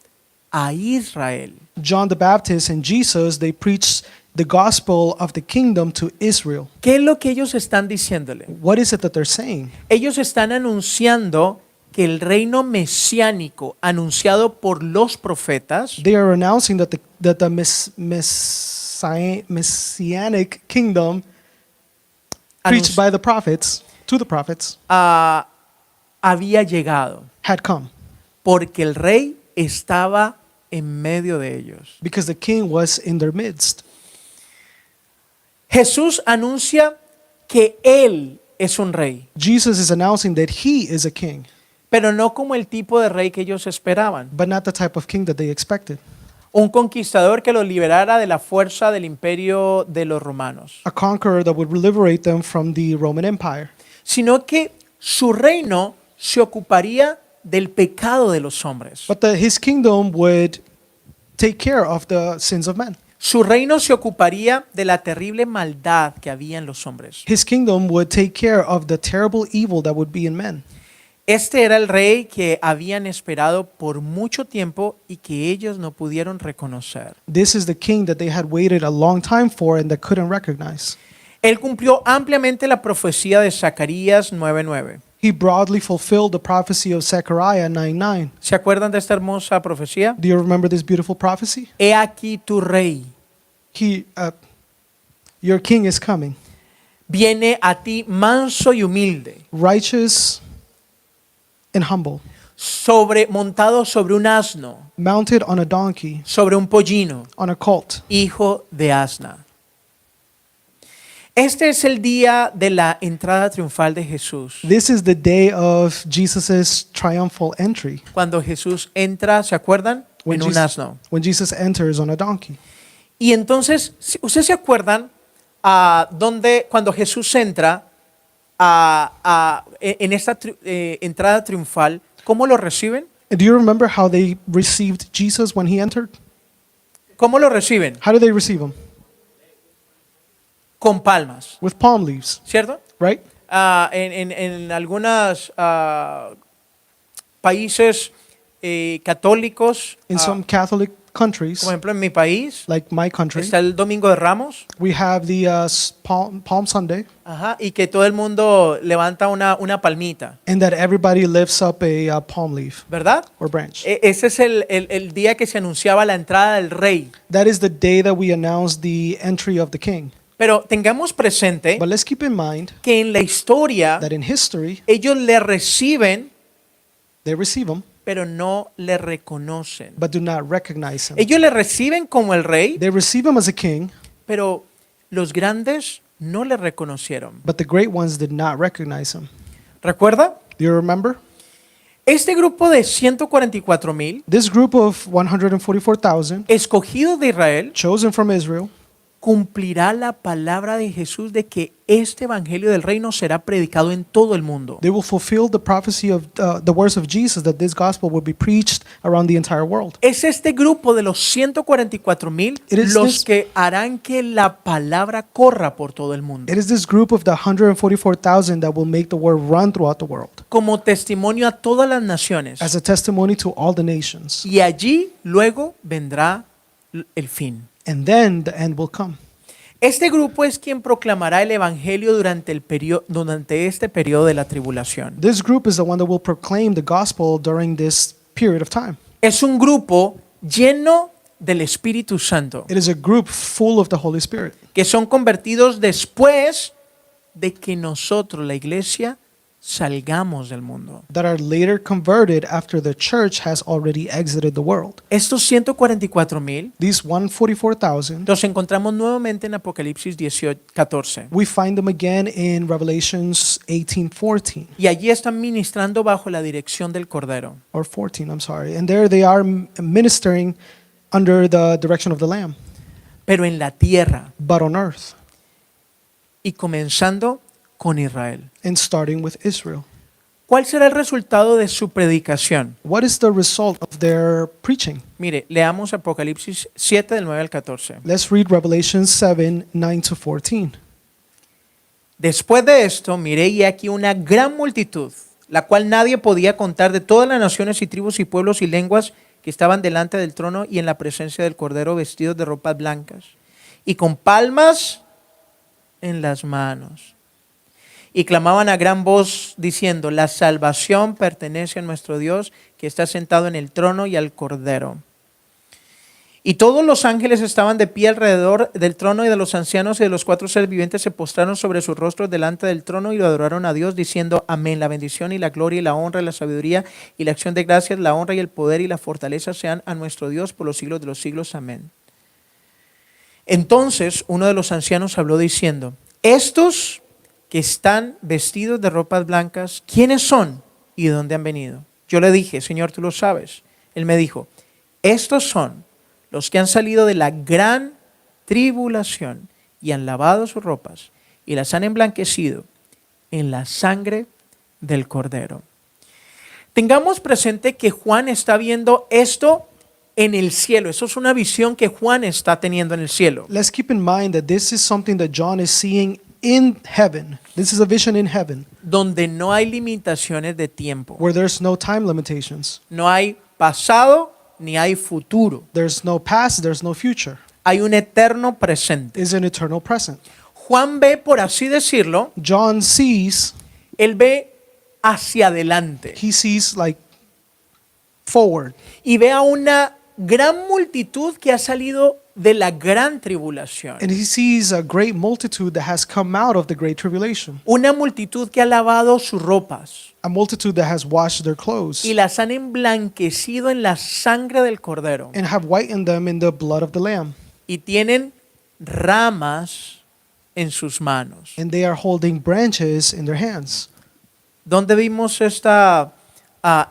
a Israel. John the Baptist and Jesus, they preach the gospel of the kingdom to Israel. ¿Qué es lo que ellos están diciéndole? What is it that they're saying? Ellos están anunciando que el reino mesiánico anunciado por los profetas They are announcing that the messianic kingdom preached by the prophets, to the prophets, había llegado had come porque el rey estaba en medio de ellos. because the king was in their midst. Jesús anuncia que él es un rey, Jesus is announcing that he is a king, pero no como el tipo de rey que ellos esperaban. but not the type of king that they expected. Un conquistador que los liberara de la fuerza del imperio de los romanos, A conqueror that would liberate them from the Roman Empire. sino que su reino se ocuparía del pecado de los hombres. But his kingdom would take care of the sins of men. Su reino se ocuparía de la terrible maldad que había en los hombres. His kingdom would take care of the terrible evil that would be in men. Este era el rey que habían esperado por mucho tiempo y que ellos no pudieron reconocer. This is the king that they had waited a long time for and that couldn't recognize. Él cumplió ampliamente la profecía de Zacarías 9:9. He broadly fulfilled the prophecy of Zechariah 9:9. ¿Se acuerdan de esta hermosa profecía? Do you remember this beautiful prophecy? He aquí tu rey Your king is coming, viene a ti manso y humilde, righteous and humble, montado sobre un asno, mounted on a donkey, sobre un pollino, on a colt. hijo de asna. Este es el día de la entrada triunfal de Jesús. This is the day of Jesus' triumphal entry. Cuando Jesús entra, ¿se acuerdan? En un Jesus, asno. when Jesus enters on a donkey. Y entonces, ¿ustedes se acuerdan cuando Jesús entra en esta entrada triunfal, cómo lo reciben? And do you remember how they received Jesus when he entered? ¿Cómo lo reciben? How did they receive him? Con palmas, With palm leaves, ¿cierto? right? En algunos países católicos, In some Catholic countries, como ejemplo en mi país, like my country, está el Domingo de Ramos, we have the Palm Sunday, y que todo el mundo levanta una palmita, and that everybody lifts up a palm leaf ¿verdad? or branch. Ese es el día que se anunciaba la entrada del rey. That is the day that we announce the entry of the king. Pero tengamos presente But let's keep in mind que en la historia that in history, ellos le reciben, they receive him, pero no le reconocen. but do not recognize him. Ellos le reciben como el rey, They receive him as a king, pero los grandes no le reconocieron. but the great ones did not recognize him. ¿Recuerda? Do you remember? Este grupo de 144,000 This group of 144,000, escogidos de Israel chosen from Israel, cumplirá la palabra de Jesús de que este evangelio del reino será predicado en todo el mundo. they will fulfill the prophecy of the words of Jesus that this gospel will be preached around the entire world. Es este grupo de los 144,000 It is los this- que harán que la palabra corra por todo el mundo, It is this group of the 144,000 that will make the word run throughout the world como testimonio a todas las naciones. as a testimony to all the nations. Y allí luego vendrá el fin. And then the end will come. Este grupo es quien proclamará el evangelio durante este periodo de la tribulación. This group is the one that will proclaim the gospel during this period of time. Es un grupo lleno del Espíritu Santo, It is a group full of the Holy Spirit que son convertidos después de que nosotros, la iglesia, salgamos del mundo. that are later converted after the church has already exited the world. Estos 144,000 These 144,000, los encontramos nuevamente en Apocalipsis 14. we find them again in Revelations 18:14 Y allí están ministrando bajo la dirección del Cordero. or 14, I'm sorry. And there they are ministering under the direction of the Lamb, Pero en la tierra but on earth, y comenzando con Israel. and starting with Israel. ¿Cuál será el resultado de su predicación? What is the result of their preaching? Mire, leamos Apocalipsis 7 del 9 al 14. Let's read Revelation 7, 9 to 14. Después de esto, miré y aquí una gran multitud, la cual nadie podía contar, de todas las naciones y tribus y pueblos y lenguas que estaban delante del trono y en la presencia del Cordero, vestidos de ropas blancas y con palmas en las manos. Y clamaban a gran voz diciendo: la salvación pertenece a nuestro Dios, que está sentado en el trono, y al Cordero. Y todos los ángeles estaban de pie alrededor del trono, y de los ancianos y de los 4 seres vivientes se postraron sobre sus rostros delante del trono y lo adoraron a Dios, diciendo: amén. La bendición y la gloria y la honra y la sabiduría y la acción de gracias, la honra y el poder y la fortaleza sean a nuestro Dios por los siglos de los siglos. Amén. Entonces uno de los ancianos habló diciendo: estos que están vestidos de ropas blancas, ¿quiénes son y de dónde han venido? Yo le dije: Señor, tú lo sabes. Él me dijo: estos son los que han salido de la gran tribulación y han lavado sus ropas y las han emblanquecido en la sangre del Cordero. Tengamos presente que Juan está viendo esto en el cielo. Eso es una visión que Juan está teniendo en el cielo. Let's keep in mind that this is something that John is seeing in heaven. This is a vision in heaven Donde no hay limitaciones de tiempo. where there's no time limitations. No hay pasado ni hay futuro. There's no past, there's no future. Hay un eterno presente. It's an eternal present. Juan ve, por así decirlo, John sees, él ve hacia adelante he sees like forward. y ve a una gran multitud que ha salido de la gran tribulación. And he sees a great multitude that has come out of the great tribulation. Una multitud que ha lavado sus ropas A multitude that has washed their clothes y las han emblanquecido en la sangre del Cordero. and have whitened them in the blood of the Lamb. Y tienen ramas en sus manos. And they are holding branches in their hands. ¿Dónde vimos esta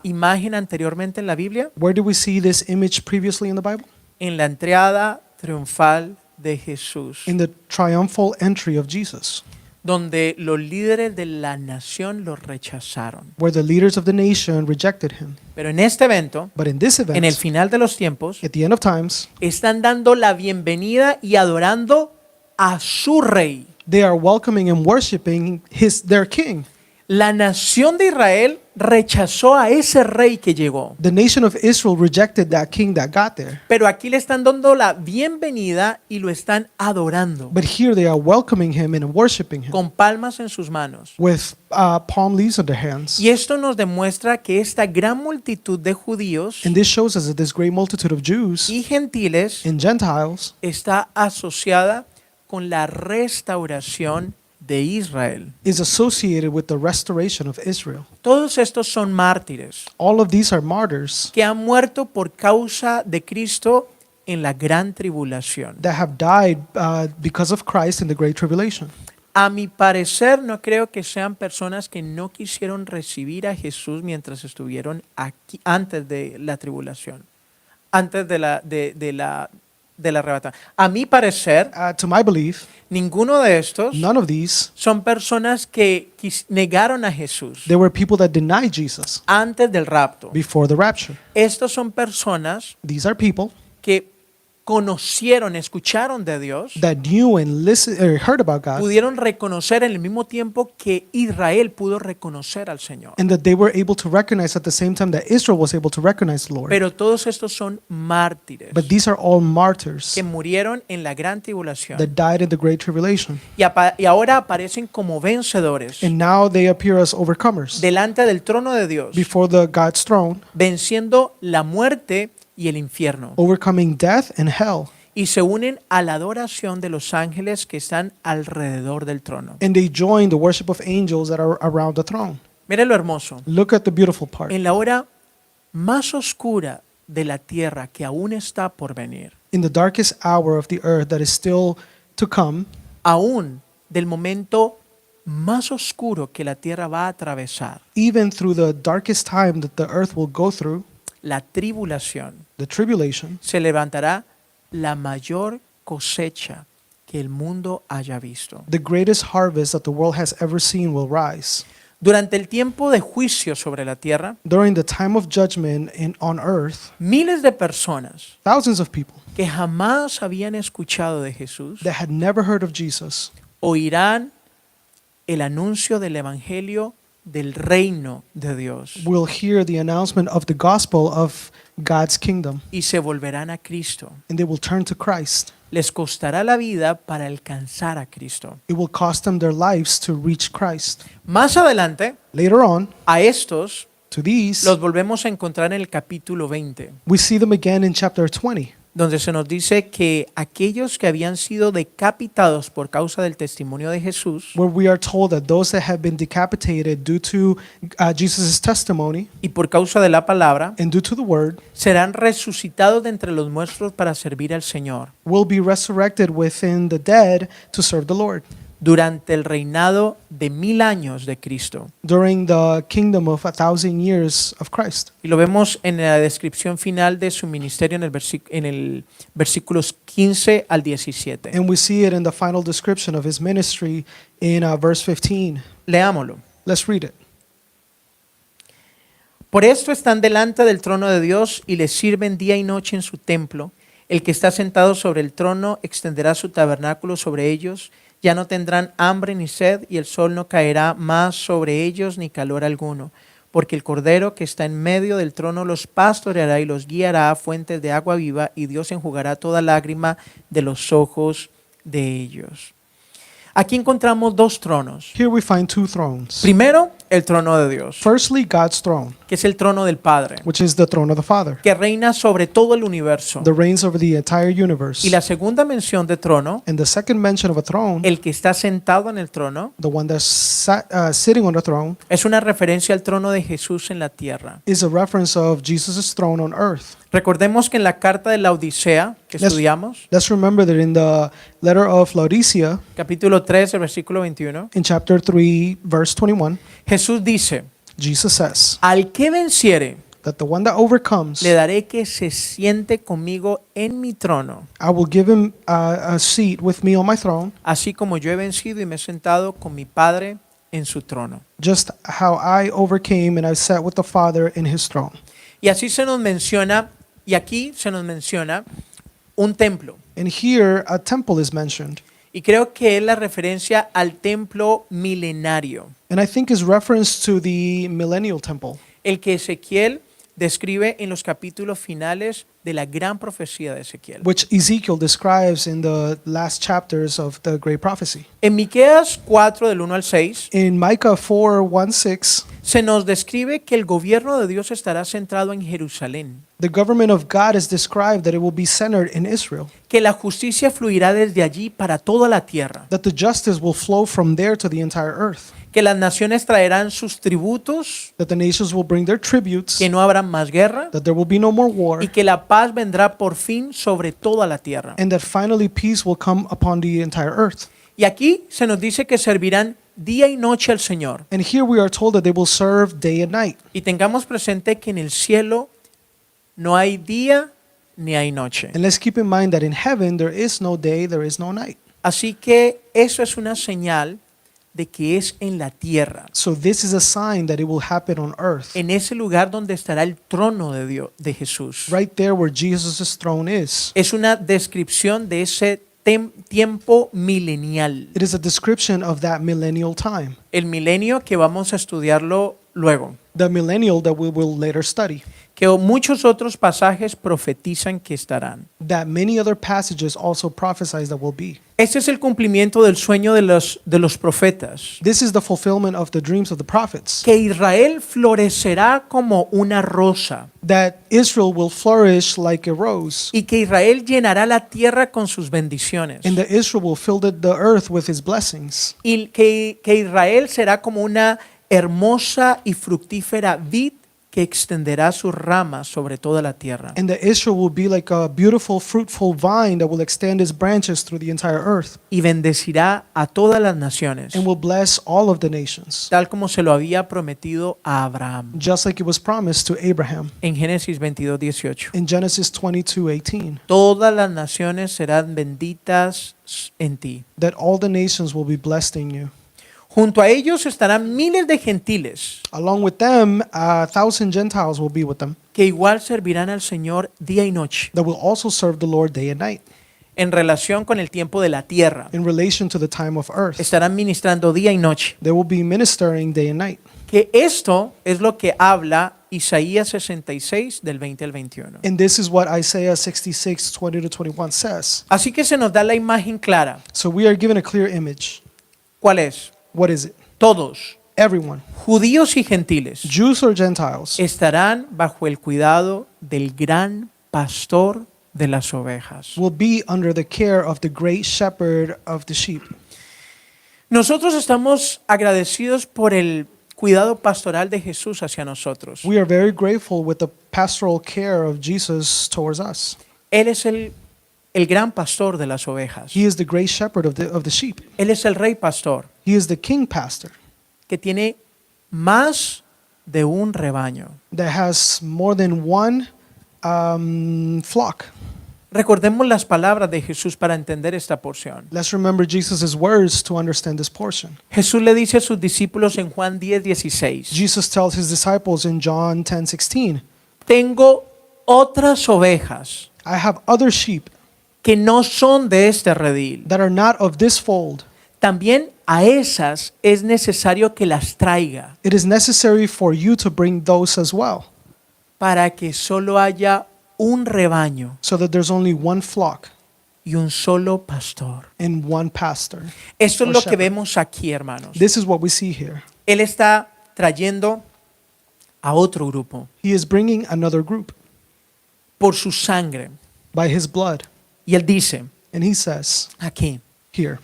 imagen anteriormente en la Biblia? Where did we see this image previously in the Bible? En la entrada triunfal de Jesús, In the triumphal entry of Jesus, donde los líderes de la nación lo rechazaron. where the leaders of the nation rejected him. Pero en este evento, But in this en el event, final de los tiempos, at the end of times, están dando la bienvenida y adorando a su rey. they are welcoming and worshiping their king. La nación de Israel rechazó a ese rey que llegó. The nation of Israel rejected that king that got there. Pero aquí le están dando la bienvenida y lo están adorando But here they are welcoming him and worshiping him con palmas en sus manos. with palm leaves in their hands. Y esto nos demuestra que esta gran multitud de judíos And this shows us that this great multitude of Jews y gentiles and Gentiles está asociada con la restauración de Israel. is associated with the restoration of Israel. Todos estos son mártires All of these are martyrs que han muerto por causa de Cristo en la gran tribulación. that have died because of Christ in the great tribulation. A mi parecer, no creo que sean personas que no quisieron recibir a Jesús mientras estuvieron aquí, antes de la tribulación, antes del arrebatamiento. A mi parecer, To my belief, ninguno de estos none of these, son personas que negaron a Jesús there were people that denied Jesus antes del rapto. before the rapture. Estos son personas These are people que conocieron, escucharon de Dios, that knew and listened or heard about God, pudieron reconocer en el mismo tiempo que Israel pudo reconocer al Señor. and that they were able to recognize at the same time that Israel was able to recognize the Lord. Pero todos estos son mártires But these are all martyrs que murieron en la gran tribulación that died in the great tribulation. y ahora aparecen como vencedores And now they appear as overcomers delante del trono de Dios, before the God's throne, venciendo la muerte y el infierno. overcoming death and hell. Y se unen a la adoración de los ángeles que están alrededor del trono. And they join the worship of angels that are around the throne. Mire lo hermoso. Look at the beautiful part. En la hora más oscura de la tierra que aún está por venir, In the darkest hour of the earth that is still to come, aún del momento más oscuro que la tierra va a atravesar, even through the darkest time that the earth will go through, la tribulación, the tribulation, se levantará la mayor cosecha que el mundo haya visto, the greatest harvest that the world has ever seen will rise, Durante el tiempo de juicio sobre la tierra, during the time of judgment on earth, miles de personas thousands of people que jamás habían escuchado de Jesús that had never heard of Jesus oirán el anuncio del evangelio del reino de Dios will hear the announcement of the gospel of God's kingdom, y se volverán a Cristo. and they will turn to Christ. Les costará la vida para alcanzar a Cristo. It will cost them their lives to reach Christ. Más adelante, Later on, a estos to these, los volvemos a encontrar en el capítulo 20, we see them again in chapter 20, donde se nos dice que aquellos que habían sido decapitados por causa del testimonio de Jesús where we are told that those that have been decapitated due to Jesus' testimony y por causa de la palabra and due to the word serán resucitados de entre los muertos para servir al Señor will be resurrected within the dead to serve the Lord durante el reinado de 1000 años de Cristo. during the kingdom of 1,000 years of Christ. Y lo vemos en la descripción final de su ministerio en el versículos 15 al 17. And we see it in the final description of his ministry in verse 15. Leámoslo. Let's read it. Por esto están delante del trono de Dios y le sirven día y noche en su templo. El que está sentado sobre el trono extenderá su tabernáculo sobre ellos. Ya no tendrán hambre ni sed, y el sol no caerá más sobre ellos ni calor alguno. Porque el Cordero que está en medio del trono los pastoreará y los guiará a fuentes de agua viva, y Dios enjugará toda lágrima de los ojos de ellos. Aquí encontramos dos tronos. Here we find two thrones. Primero, el trono de Dios, Firstly, God's throne, que es el trono del Padre, which is the throne of the Father, que reina sobre todo el universo. that reigns over the entire universe. Y la segunda mención de trono, And the second mention of a throne, el que está sentado en el trono, the one that's sitting on the throne, es una referencia al trono de Jesús en la tierra. is a reference of Jesus' throne on earth. Recordemos que en la carta de la Odisea que Let's- estudiamos, Let's remember that in the letter of Laodicea, capítulo 3, el versículo 21, in chapter 3, verse 21, Jesús dice, Jesus says al que venciere, that the one that overcomes, le daré que se siente conmigo en mi trono, I will give him a seat with me on my throne, así como yo he vencido y me he sentado con mi Padre en su trono. just how I overcame and I sat with the Father in his throne. Y así se nos menciona, y aquí se nos menciona un templo. And here a temple is mentioned. Y creo que es la referencia al templo milenario, And I think is reference to the millennial temple, el que Ezequiel describe en los capítulos finales de la gran profecía de Ezequiel. which Ezekiel describes in the last chapters of the great prophecy. En Miqueas 4 del 1 al 6 In Micah 4:1-6, se nos describe que el gobierno de Dios estará centrado en Jerusalén, the government of God is described that it will be centered in Israel, que la justicia fluirá desde allí para toda la tierra, that the justice will flow from there to the entire earth, que las naciones traerán sus tributos, that the nations will bring their tributes, que no habrá más guerra that there will be no more war, y que la paz vendrá por fin sobre toda la tierra. and that finally peace will come upon the entire earth. Y aquí se nos dice que servirán día y noche al Señor. And here we are told that they will serve day and night. Y tengamos presente que en el cielo no hay día ni hay noche. And let's keep in mind that in heaven there is no day, there is no night. Así que eso es una señal de que es en la tierra, So this is a sign that it will happen on earth, en ese lugar donde estará el trono de Dios, de Jesús. right there where Jesus' throne is. Es una descripción de ese tiempo milenial, It is a description of that millennial time, el milenio que vamos a estudiarlo luego, the millennial that we will later study, que muchos otros pasajes profetizan que estarán. that many other passages also prophesize that will be. Este es el cumplimiento del sueño de los profetas, This is the fulfillment of the dreams of the prophets, que Israel florecerá como una rosa that Israel will flourish like a rose, y que Israel llenará la tierra con sus bendiciones and that Israel will fill the earth with his blessings, y que Israel será como una hermosa y fructífera vid que extenderá sus ramas sobre toda la tierra. and that Israel will be like a beautiful, fruitful vine that will extend its branches through the entire earth, Y bendecirá a todas las naciones, and will bless all of the nations, tal como se lo había prometido a Abraham. just like it was promised to Abraham En Génesis 22:18. in Genesis 22:18, Todas las naciones serán benditas en ti. that all the nations will be blessed in you. Junto a ellos estarán miles de gentiles Along with them, 1,000 Gentiles will be with them que igual servirán al Señor día y noche that will also serve the Lord day and night en relación con el tiempo de la tierra. in relation to the time of earth. Estarán ministrando día y noche. They will be ministering day and night. Que esto es lo que habla Isaías 66 del 20 al 21. And this is what Isaiah 66, 20 to 21 says. Así que se nos da la imagen clara. So we are given a clear image. ¿Cuál es? What is it? Todos, Everyone, judíos y gentiles, Jews or Gentiles, estarán bajo el cuidado del gran pastor de las ovejas. will be under the care of the great shepherd of the sheep. Nosotros estamos agradecidos por el cuidado pastoral de Jesús hacia nosotros. We are very grateful with the pastoral care of Jesus towards us. Él es el gran pastor de las ovejas. He is the great shepherd of the sheep. Él es el rey pastor He is the king pastor que tiene más de un rebaño. that has more than one flock. Recordemos las palabras de Jesús para entender esta porción. Let's remember Jesus' words to understand this portion. Jesús le dice a sus discípulos en Juan 10:16, Jesus tells his disciples in John 10:16, tengo otras ovejas I have other sheep que no son de este redil. that are not of this fold. También a esas es necesario que las traiga It is necessary for you to bring those as well, para que solo haya un rebaño so that there's only one flock y un solo pastor. and one pastor. Esto es Or lo que shepherd. vemos aquí, hermanos. This is what we see here. Él está trayendo a otro grupo He is bringing another group por su sangre. by his blood. Y él dice And he says aquí, here,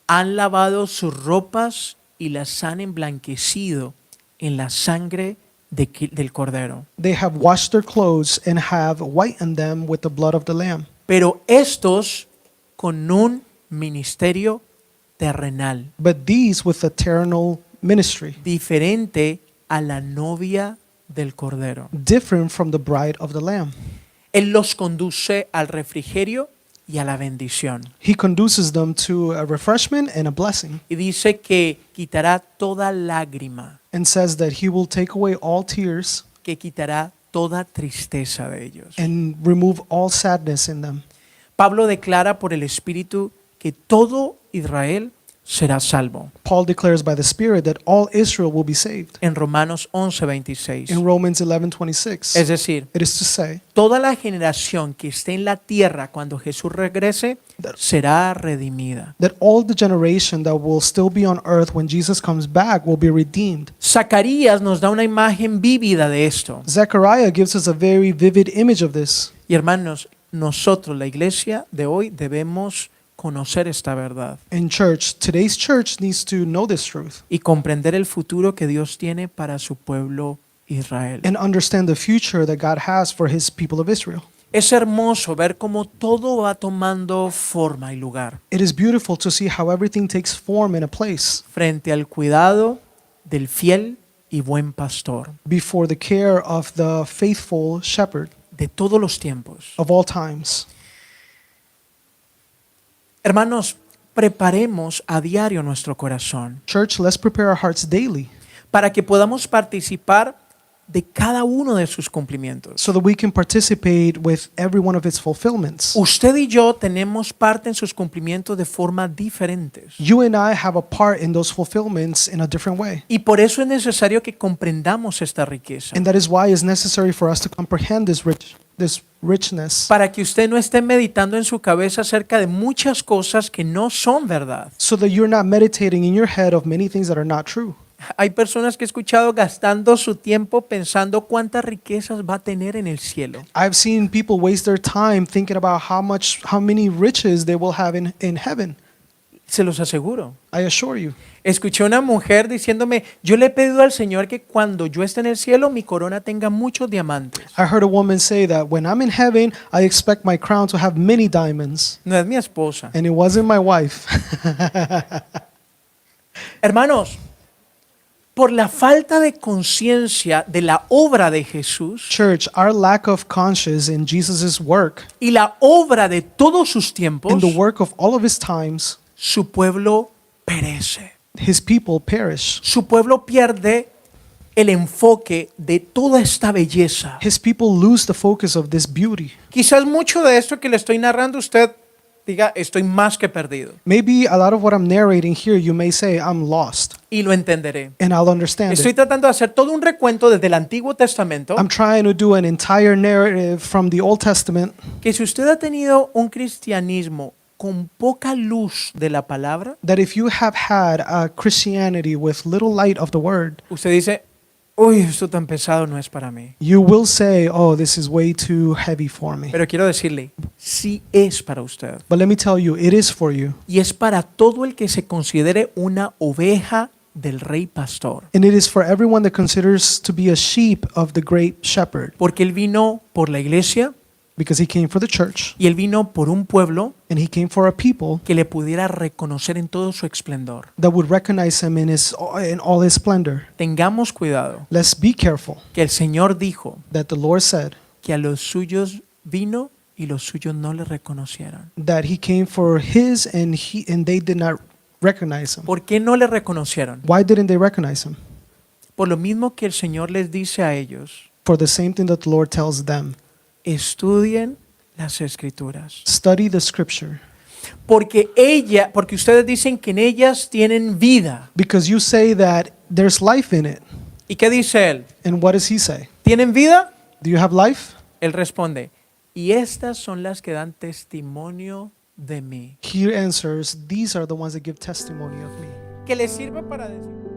han lavado sus ropas y las han emblanquecido en la sangre del cordero. they have washed their clothes and have whitened them with the blood of the Lamb. Pero estos con un ministerio terrenal, But these with eternal ministry, diferente a la novia del cordero. different from the bride of the Lamb. Él los conduce al refrigerio y a la bendición. He conduces them to a refreshment and a blessing, Y dice que quitará toda lágrima, and says that he will take away all tears que quitará toda tristeza de ellos. and remove all sadness in them. Pablo declara por el Espíritu que todo Israel será salvo. Paul declares by the Spirit that all Israel will be saved. En Romanos 11:26. In Romans 11:26, Es decir, it is to say toda la generación que esté en la tierra cuando Jesús regrese será redimida. that all the generation that will still be on earth when Jesus comes back will be redeemed. Zacarías nos da una imagen vívida de esto. Zechariah gives us a very vivid image of this. Y hermanos, nosotros, la iglesia de hoy, debemos conocer esta verdad In church, today's church needs to know this truth y comprender el futuro que Dios tiene para su pueblo Israel. and understand the future that God has for his people of Israel. Es hermoso ver cómo todo va tomando forma y lugar It is beautiful to see how everything takes form in a place frente al cuidado del fiel y buen pastor before the care of the faithful shepherd de todos los tiempos. of all times. Hermanos, preparemos a diario nuestro corazón Church, let's prepare our hearts daily para que podamos participar de cada uno de sus cumplimientos. so that we can participate with every one of its fulfillments. Usted y yo tenemos parte en sus cumplimientos de forma diferentes. You and I have a part in those fulfillments in a different way. Y por eso es necesario que comprendamos esta riqueza. And that is why it's necessary for us to comprehend this richness, Para que usted no esté meditando en su cabeza acerca de muchas cosas que no son verdad. so that you're not meditating in your head of many things that are not true. Hay personas que he escuchado gastando su tiempo pensando cuántas riquezas va a tener en el cielo. I've seen people waste their time thinking about how many riches they will have in heaven. Se los aseguro. I assure you. Escuché una mujer diciéndome, yo le he pedido al Señor que cuando yo esté en el cielo mi corona tenga muchos diamantes. I heard a woman say that when I'm in heaven, I expect my crown to have many diamonds. No es mi esposa. And it wasn't my wife. Hermanos, por la falta de conciencia de la obra de Jesús Church, our lack of conscience in Jesus' work, y la obra de todos sus tiempos, in the work of all of his times, su pueblo perece. his people perish. Su pueblo pierde el enfoque de toda esta belleza. His people lose the focus of this beauty. Quizás mucho de esto que le estoy narrando usted diga, estoy más que perdido. Maybe a lot of what I'm narrating here, you may say, I'm lost, Y lo entenderé. and I'll understand Estoy it. tratando de hacer todo un recuento desde el Antiguo Testamento, I'm trying to do an entire narrative from the Old Testament que si usted ha tenido un cristianismo con poca luz de la palabra, that if you have had a Christianity with little light of the word, usted dice, uy, esto tan pesado no es para mí. you will say, oh, this is way too heavy for me. Pero quiero decirle, sí es para usted. But let me tell you, it is for you. Y es para todo el que se considere una oveja del rey pastor. And it is for everyone that considers to be a sheep of the great shepherd, Porque él vino por la iglesia because he came for the church y él vino por un pueblo and he came for a people que le pudiera reconocer en todo su esplendor. that would recognize him in all his splendor. Tengamos cuidado Let's be careful que el Señor dijo that the Lord said que a los suyos vino y los suyos no le reconocieron. that he came for his and they did not recognize him. ¿Por qué no le reconocieron? Why didn't they recognize him? Por lo mismo que el Señor les dice a ellos, For the same thing that the Lord tells them. estudien las escrituras. Study the scripture. Porque ustedes dicen que en ellas tienen vida. Because you say that there's life in it. ¿Y qué dice él? And what does he say? ¿Tienen vida? Do you have life? Él responde, y estas son las que dan testimonio de mí. He answers, these are the ones that give testimony of me. Que les sirve para decir.